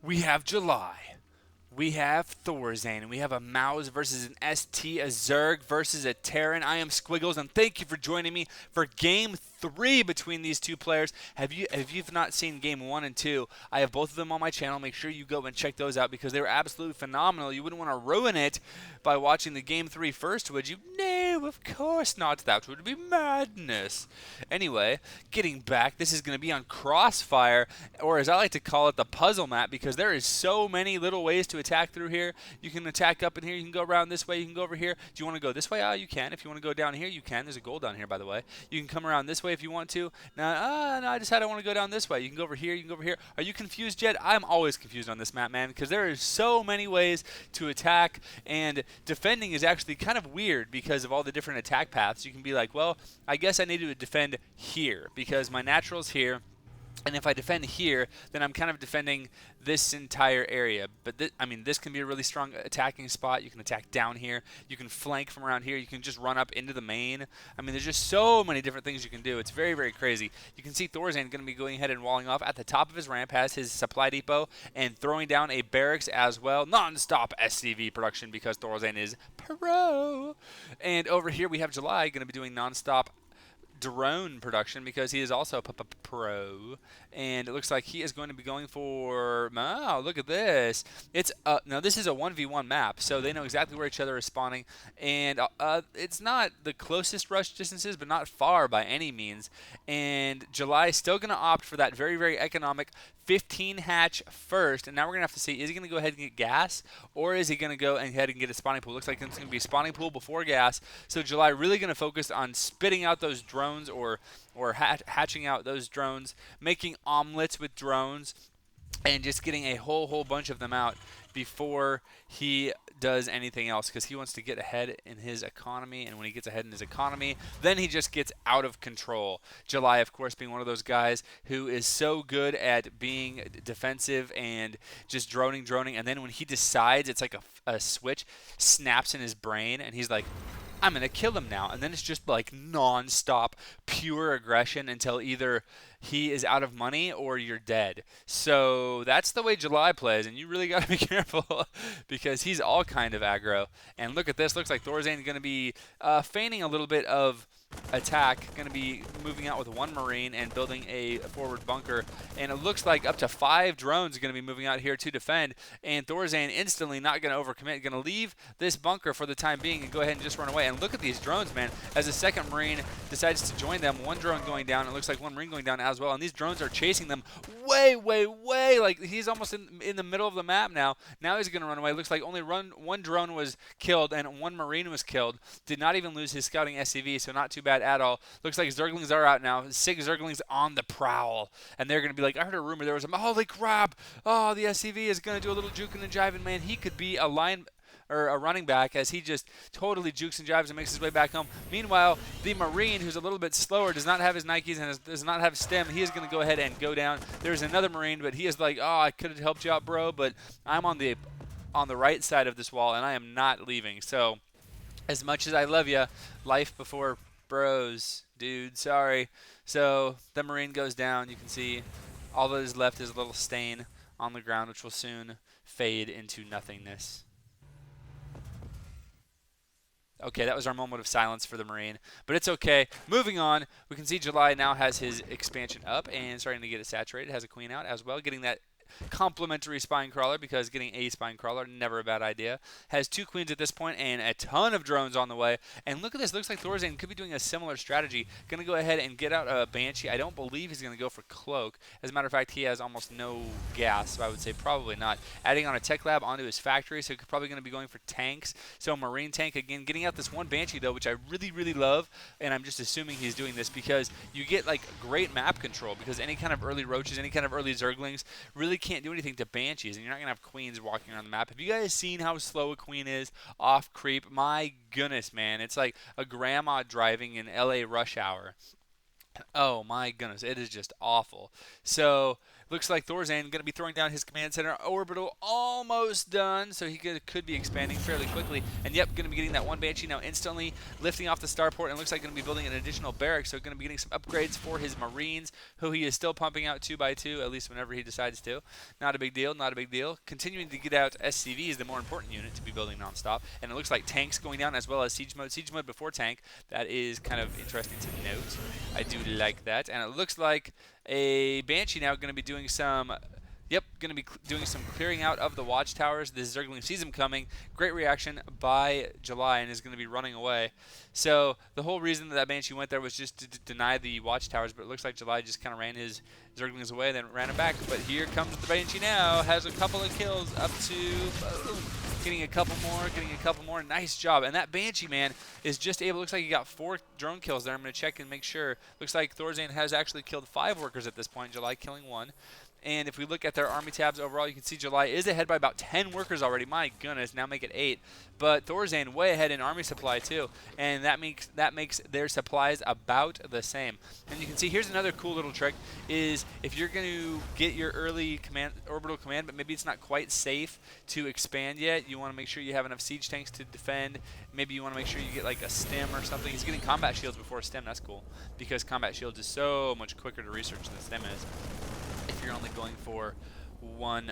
We have July. We have ThorZaIN, and we have a Mouse versus an ST, a Zerg versus a Terran. I am Squiggles, and thank you for joining me for Game 3 between these two players. If you've not seen Game 1 and 2, I have both of them on my channel. Make sure you go and check those out because they were absolutely phenomenal. You wouldn't want to ruin it by watching the Game 3 first, would you? No, of course not. That would be madness. Anyway, getting back, this is going to be on Crossfire, or as I like to call it, the puzzle map, because there is so many little ways to attack through here. You can attack up in here. You can go around this way. You can go over here. Do you want to go this way? You can. If you want to go down here, you can. There's a goal down here, by the way. You can come around this way if you want to. Now, no, I decided I want to go down this way. You can go over here. You can go over here. Are you confused yet? I'm always confused on this map, man, because there is so many ways to attack, and defending is actually kind of weird because of all the different attack paths. You can be like, well, I guess I need to defend here because my natural's here. And if I defend here, then I'm kind of defending this entire area. But this can be a really strong attacking spot. You can attack down here. You can flank from around here. You can just run up into the main. I mean, there's just so many different things you can do. It's very, very crazy. You can see ThorZaIN going to be going ahead and walling off at the top of his ramp, has his supply depot, and throwing down a barracks as well. Non-stop SCV production because ThorZaIN is pro. And over here we have July going to be doing non-stop drone production because he is also a pro, and it looks like he is going to be going for, oh, look at this. It's now this is a 1v1 map, so they know exactly where each other is spawning, and it's not the closest rush distances, but not far by any means. And July is still going to opt for that very, very economic 15 hatch first, and now we're going to have to see, is he going to go ahead and get gas, or is he going to go ahead and get a spawning pool? Looks like it's going to be a spawning pool before gas, so July really going to focus on spitting out those drones, or hatching out those drones, making omelets with drones, and just getting a whole bunch of them out before he does anything else, because he wants to get ahead in his economy, and when he gets ahead in his economy, then he just gets out of control. July, of course, being one of those guys who is so good at being defensive and just droning, and then when he decides, it's like a switch snaps in his brain, and he's like, I'm going to kill him now. And then it's just like non-stop pure aggression until either he is out of money or you're dead. So that's the way July plays, and you really got to be careful because he's all kind of aggro. And look at this. Looks like ThorZaIN is going to be feigning a little bit of attack, going to be moving out with one Marine and building a forward bunker, and it looks like up to 5 drones are going to be moving out here to defend, and ThorZaIN instantly not going to overcommit, going to leave this bunker for the time being and go ahead and just run away. And look at these drones, man, as a second Marine decides to join them. One drone going down, it looks like one Marine going down as well, and these drones are chasing them way, like he's almost in the middle of the map now. Now he's going to run away. Looks like only one drone was killed and one Marine was killed. Did not even lose his scouting SCV, so not too bad at all. Looks like Zerglings are out now. 6 Zerglings on the prowl, and they're going to be like, I heard a rumor there was a, holy crap, oh, the SCV is going to do a little juking and jiving, man. He could be a line or a running back as he just totally jukes and jives and makes his way back home. Meanwhile, the Marine, who's a little bit slower, does not have his Nikes and does not have stem. He is going to go ahead and go down. There's another Marine, but he is like, oh, I could have helped you out, bro, but I'm on the right side of this wall, and I am not leaving. So as much as I love you, life before bros, dude, sorry. So the Marine goes down. You can see all that is left is a little stain on the ground, which will soon fade into nothingness. Okay, that was our moment of silence for the Marine, but it's okay. Moving on, we can see July now has his expansion up and starting to get it saturated. Has a queen out as well, getting that complimentary spine crawler, because getting a spine crawler, never a bad idea. Has 2 queens at this point and a ton of drones on the way. And look at this. Looks like ThorZaIN could be doing a similar strategy. Going to go ahead and get out a Banshee. I don't believe he's going to go for Cloak. As a matter of fact, he has almost no gas, so I would say probably not. Adding on a Tech Lab onto his factory, so he's probably going to be going for tanks. So Marine tank again. Getting out this one Banshee, though, which I really love. And I'm just assuming he's doing this because you get like great map control, because any kind of early roaches, any kind of early Zerglings really can't do anything to Banshees, and you're not going to have queens walking around the map. Have you guys seen how slow a queen is off creep? My goodness, man. It's like a grandma driving in LA rush hour. Oh my goodness, it is just awful. So Looks like ThorZaIN going to be throwing down his command center orbital, almost done, so he could be expanding fairly quickly. And yep, going to be getting that one Banshee now instantly, lifting off the starport, and looks like going to be building an additional barrack, so going to be getting some upgrades for his Marines, who he is still pumping out 2x2, at least whenever he decides to. Not a big deal, not a big deal. Continuing to get out SCV is the more important unit to be building nonstop, and it looks like tanks going down as well as siege mode. Siege mode before tank, that is kind of interesting to note. I do like that, and it looks like a Banshee now going to be doing some, going to be doing some clearing out of the watchtowers. This Zergling sees him coming. Great reaction by July and is going to be running away. So the whole reason that Banshee went there was just to deny the watchtowers, but it looks like July just kind of ran his Zerglings away, then ran him back. But here comes the Banshee now, has a couple of kills up to, boom, getting a couple more, nice job. And that Banshee, man, is just able, looks like he got 4 drone kills there. I'm going to check and make sure. Looks like ThorZaIN has actually killed 5 workers at this point, July killing 1. And if we look at their army tabs overall, you can see July is ahead by about 10 workers already. My goodness, now make it 8. But ThorZaIN way ahead in army supply too, and that makes their supplies about the same. And you can see here's another cool little trick: is if you're going to get your early orbital command, but maybe it's not quite safe to expand yet, you want to make sure you have enough siege tanks to defend. Maybe you want to make sure you get like a stem or something. He's getting combat shields before a stem. That's cool because combat shields is so much quicker to research than stem is. If you're only going for one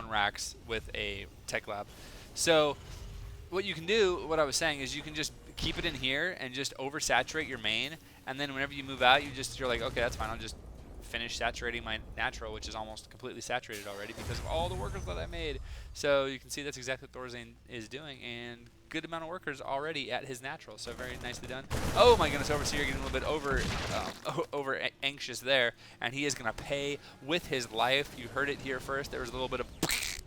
racks with a tech lab. So what you can do, what I was saying, is you can just keep it in here and just oversaturate your main, and then whenever you move out, you're like, okay, that's fine, I'll just finish saturating my natural, which is almost completely saturated already because of all the workers that I made. So you can see that's exactly what ThorZaIN is doing, and good amount of workers already at his natural, so very nicely done. Oh my goodness, Overseer getting a little bit over anxious there, and he is going to pay with his life. You heard it here first. There was a little bit of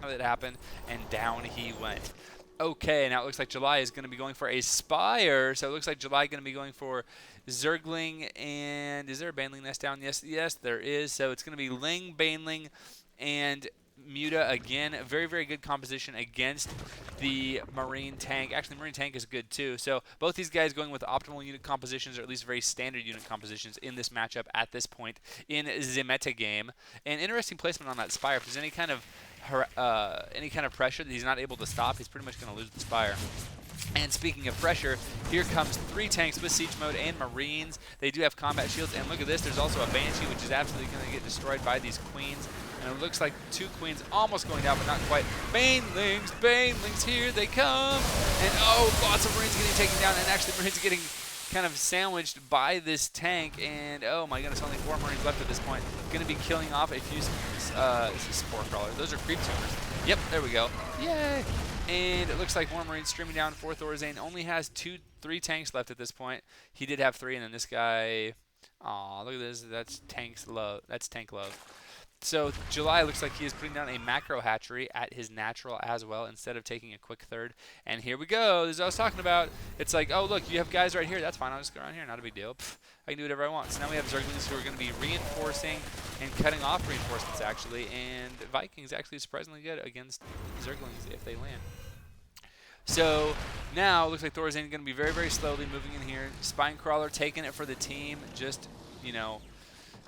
that happened, and down he went. Okay, now it looks like July is going to be going for a Spire, so it looks like July going to be going for Zergling, and is there a Baneling nest down? Yes, there is. So it's going to be Ling, Baneling, and Muta again. A very, very good composition against the Marine tank. Actually, Marine tank is good too. So both these guys going with optimal unit compositions, or at least very standard unit compositions in this matchup at this point in ZvT game. And interesting placement on that Spire. If there's any kind of pressure that he's not able to stop, he's pretty much going to lose the Spire. And speaking of pressure, here comes 3 tanks with siege mode and Marines. They do have combat shields, and look at this, there's also a Banshee, which is absolutely going to get destroyed by these Queens. And it looks like 2 Queens almost going down, but not quite. Banelings, here they come! And oh, lots of Marines getting taken down, and actually Marines getting kind of sandwiched by this tank, and oh my goodness, only 4 Marines left at this point. Going to be killing off a few Spore Crawlers. Those are creep tumors. Yep, there we go. Yay! And it looks like more Marines streaming down for ThorZaIN. Only has 3 tanks left at this point. He did have 3, and then this guy, aw, look at this. That's tank love. So July looks like he is putting down a macro hatchery at his natural as well, instead of taking a quick third. And here we go. This is what I was talking about. It's like, oh, look, you have guys right here. That's fine. I'll just go around here. Not a big deal. Pff, I can do whatever I want. So now we have Zerglings who are going to be reinforcing and cutting off reinforcements, actually. And Vikings actually surprisingly good against Zerglings if they land. So now it looks like ThorZaIN going to be very, very slowly moving in here. Spine Crawler taking it for the team. Just, you know,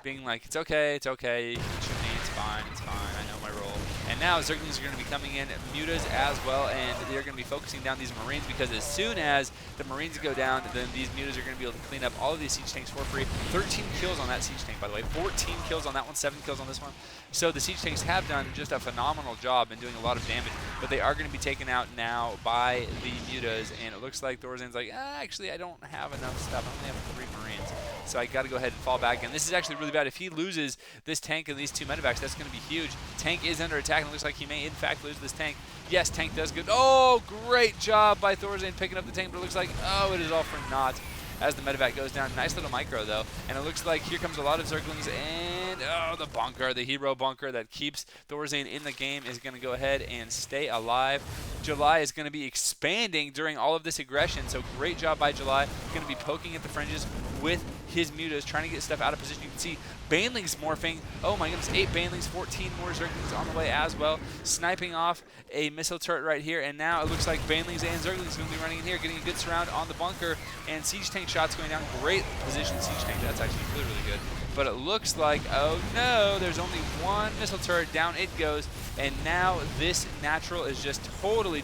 being like, it's okay, you can shoot me, it's fine, I know my role. And now Zerglings are going to be coming in, Mutas as well, and they're going to be focusing down these Marines, because as soon as the Marines go down, then these Mutas are going to be able to clean up all of these siege tanks for free. 13 kills on that siege tank, by the way, 14 kills on that one, 7 kills on this one. So the siege tanks have done just a phenomenal job in doing a lot of damage, but they are going to be taken out now by the Mutas, and it looks like ThorZaIN's like, actually, I don't have enough stuff. I only have 3 Marines, so I got to go ahead and fall back. And this is actually really bad. If he loses this tank and these 2 medevacs, that's going to be huge. Tank is under attack, and it looks like he may, in fact, lose this tank. Yes, tank does good. Oh, great job by ThorZaIN picking up the tank, but it looks like, oh, it is all for naught as the medevac goes down. Nice little micro, though. And it looks like here comes a lot of Zerglings, and oh, the bunker, the hero bunker that keeps ThorZaIN in the game is going to go ahead and stay alive. July is going to be expanding during all of this aggression, so great job by July. Going to be poking at the fringes with his Mutas, trying to get stuff out of position. You can see Banelings morphing. Oh my goodness, 8 Banelings, 14 more Zerglings on the way as well. Sniping off a missile turret right here, and now it looks like Banelings and Zerglings are going to be running in here, getting a good surround on the bunker, and siege tank shots going down. Great position siege tank. That's actually really, really good. but it looks like, oh no, there's only one missile turret. Down it goes, and now this natural is just totally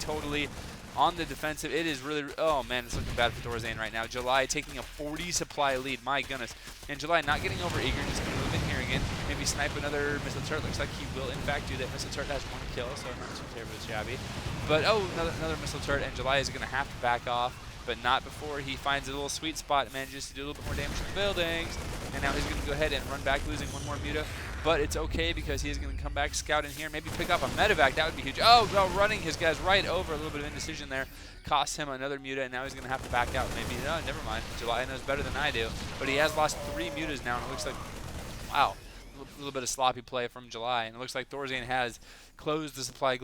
on the defensive. It is really, oh man, it's looking bad for ThorZaIN right now. July taking a 40 supply lead, my goodness. And July not getting over eager, just going to move in here again, maybe snipe another missile turret. Looks like he will in fact do that. Missile turret has 1 kill, so not too terribly shabby. But oh, another missile turret, and July is going to have to back off, but not before he finds a little sweet spot and manages to do a little bit more damage to the buildings. And now he's going to go ahead and run back, losing 1 more muta. But it's okay because he is going to come back, scout in here, maybe pick up a medevac. That would be huge. Oh, no, running his guys right over. A little bit of indecision there. Costs him another muta, and now he's going to have to back out. Maybe, no, never mind. July knows better than I do. But he has lost 3 mutas now, and it looks like, wow, a little bit of sloppy play from July. And it looks like ThorZaIN has closed the supply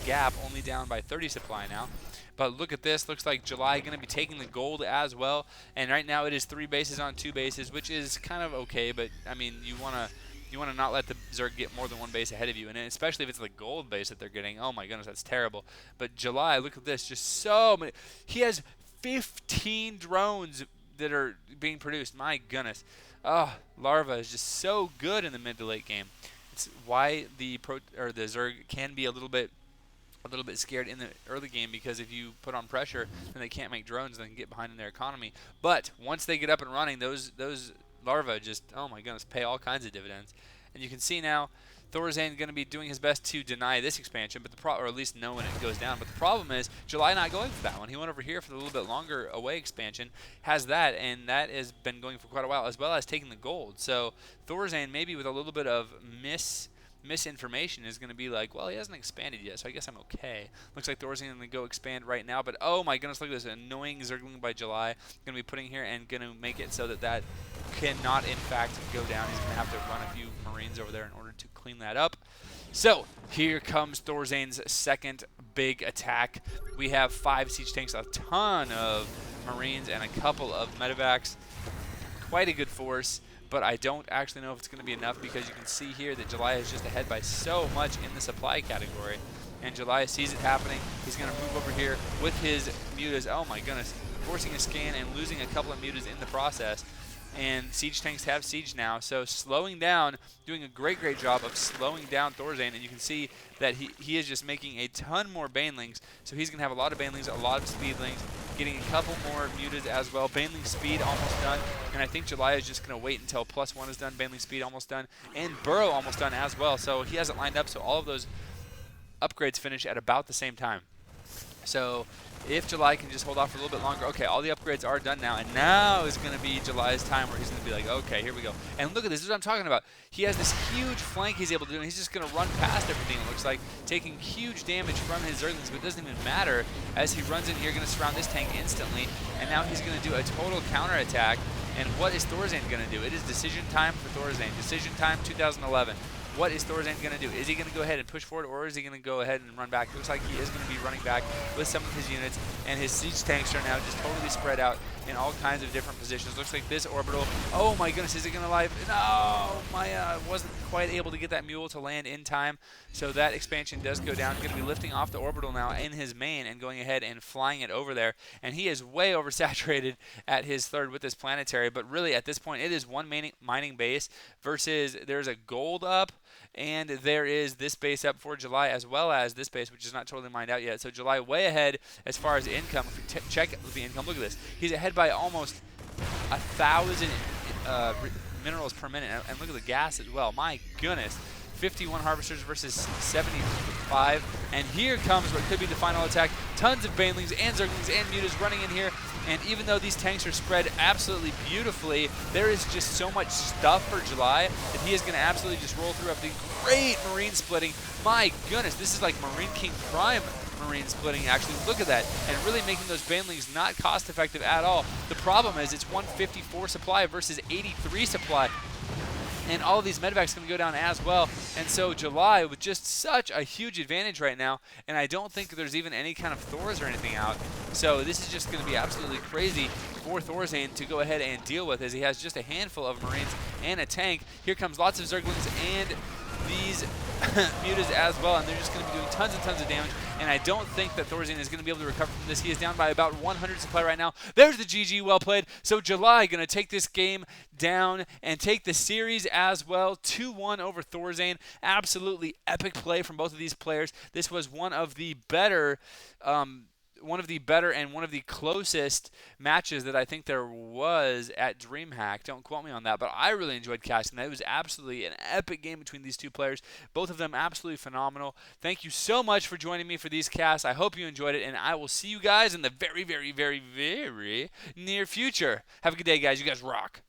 gap, only down by 30 supply now. But look at this. Looks like July going to be taking the gold as well. And right now it is 3 bases on 2 bases, which is kind of okay. But, I mean, you want to not let the Zerg get more than 1 base ahead of you. And especially if it's the gold base that they're getting. Oh, my goodness, that's terrible. But July, look at this. Just so many. He has 15 drones that are being produced. My goodness. Oh, Larva is just so good in the mid to late game. It's why the Zerg can be a little bit scared in the early game, because if you put on pressure, then they can't make drones and they can get behind in their economy. But once they get up and running, those larvae just, oh my goodness, pay all kinds of dividends. And you can see now ThorZaIN going to be doing his best to deny this expansion, but or at least know when it goes down. But the problem is July not going for that one. He went over here for the little bit longer away expansion, has that, and that has been going for quite a while, as well as taking the gold. So ThorZaIN maybe with a little bit of misinformation is going to be like, well, he hasn't expanded yet, so I guess I'm okay. Looks like ThorZaIN going to go expand right now, but oh my goodness, look at this annoying Zergling by July. Going to be putting here and going to make it so that cannot in fact go down. He's going to have to run a few Marines over there in order to clean that up. So here comes ThorZaIN's second big attack. We have 5 siege tanks, a ton of Marines, and a couple of medevacs. Quite a good force. But I don't actually know if it's going to be enough, because you can see here that July is just ahead by so much in the supply category. And July sees it happening. He's going to move over here with his mutas. Oh my goodness. Forcing a scan and losing a couple of mutas in the process. And siege tanks have siege now, so slowing down, doing a great job of slowing down ThorZaIN, and you can see that he is just making a ton more banelings, so he's going to have a lot of banelings, a lot of speedlings, getting a couple more mutas as well. Baneling speed almost done, and I think July is just going to wait until +1 is done, baneling speed almost done, and burrow almost done as well, so he hasn't lined up, so all of those upgrades finish at about the same time. So if July can just hold off for a little bit longer, okay, all the upgrades are done now, and now is going to be July's time where he's going to be like, okay, here we go. And look at this, this is what I'm talking about. He has this huge flank he's able to do, and he's just going to run past everything, it looks like, taking huge damage from his Zerglings, but it doesn't even matter as he runs in here, going to surround this tank instantly, and now he's going to do a total counterattack. And what is ThorZaIN going to do? It is decision time for ThorZaIN. Decision time 2011. What is ThorZaIN going to do? Is he going to go ahead and push forward, or is he going to go ahead and run back? It looks like he is going to be running back with some of his units, and his siege tanks are now just totally spread out in all kinds of different positions. Looks like this orbital, oh my goodness, is it going to live? No, Maya wasn't quite able to get that mule to land in time, so that expansion does go down. He's going to be lifting off the orbital now in his main and going ahead and flying it over there, and he is way oversaturated at his third with this planetary, but really at this point it is one mining base versus there's a gold up, and there is this base up for July, as well as this base, which is not totally mined out yet. So July way ahead as far as income. If we check the income, look at this. He's ahead by almost 1,000 minerals per minute. And look at the gas as well. My goodness. 51 harvesters versus 75. And here comes what could be the final attack. Tons of banelings and zerglings and mutas running in here. And even though these tanks are spread absolutely beautifully, there is just so much stuff for July that he is going to absolutely just roll through everything. Great marine splitting. My goodness, this is like Marine King Prime marine splitting, actually. Look at that. And really making those banelings not cost effective at all. The problem is it's 154 supply versus 83 supply. And all of these medevacs going to go down as well. And so July with just such a huge advantage right now. And I don't think there's even any kind of Thors or anything out. So this is just going to be absolutely crazy for ThorZaIN to go ahead and deal with, as he has just a handful of Marines and a tank. Here comes lots of Zerglings and these mutas as well, and they're just going to be doing tons and tons of damage, and I don't think that ThorZaIN is going to be able to recover from this. He is down by about 100 supply right now. There's the GG, well played. So July going to take this game down and take the series as well. 2-1 over ThorZaIN. Absolutely epic play from both of these players. This was one of the better and one of the closest matches that I think there was at DreamHack. Don't quote me on that, but I really enjoyed casting that. It was absolutely an epic game between these two players. Both of them absolutely phenomenal. Thank you so much for joining me for these casts. I hope you enjoyed it, and I will see you guys in the very, very, very, very near future. Have a good day, guys. You guys rock.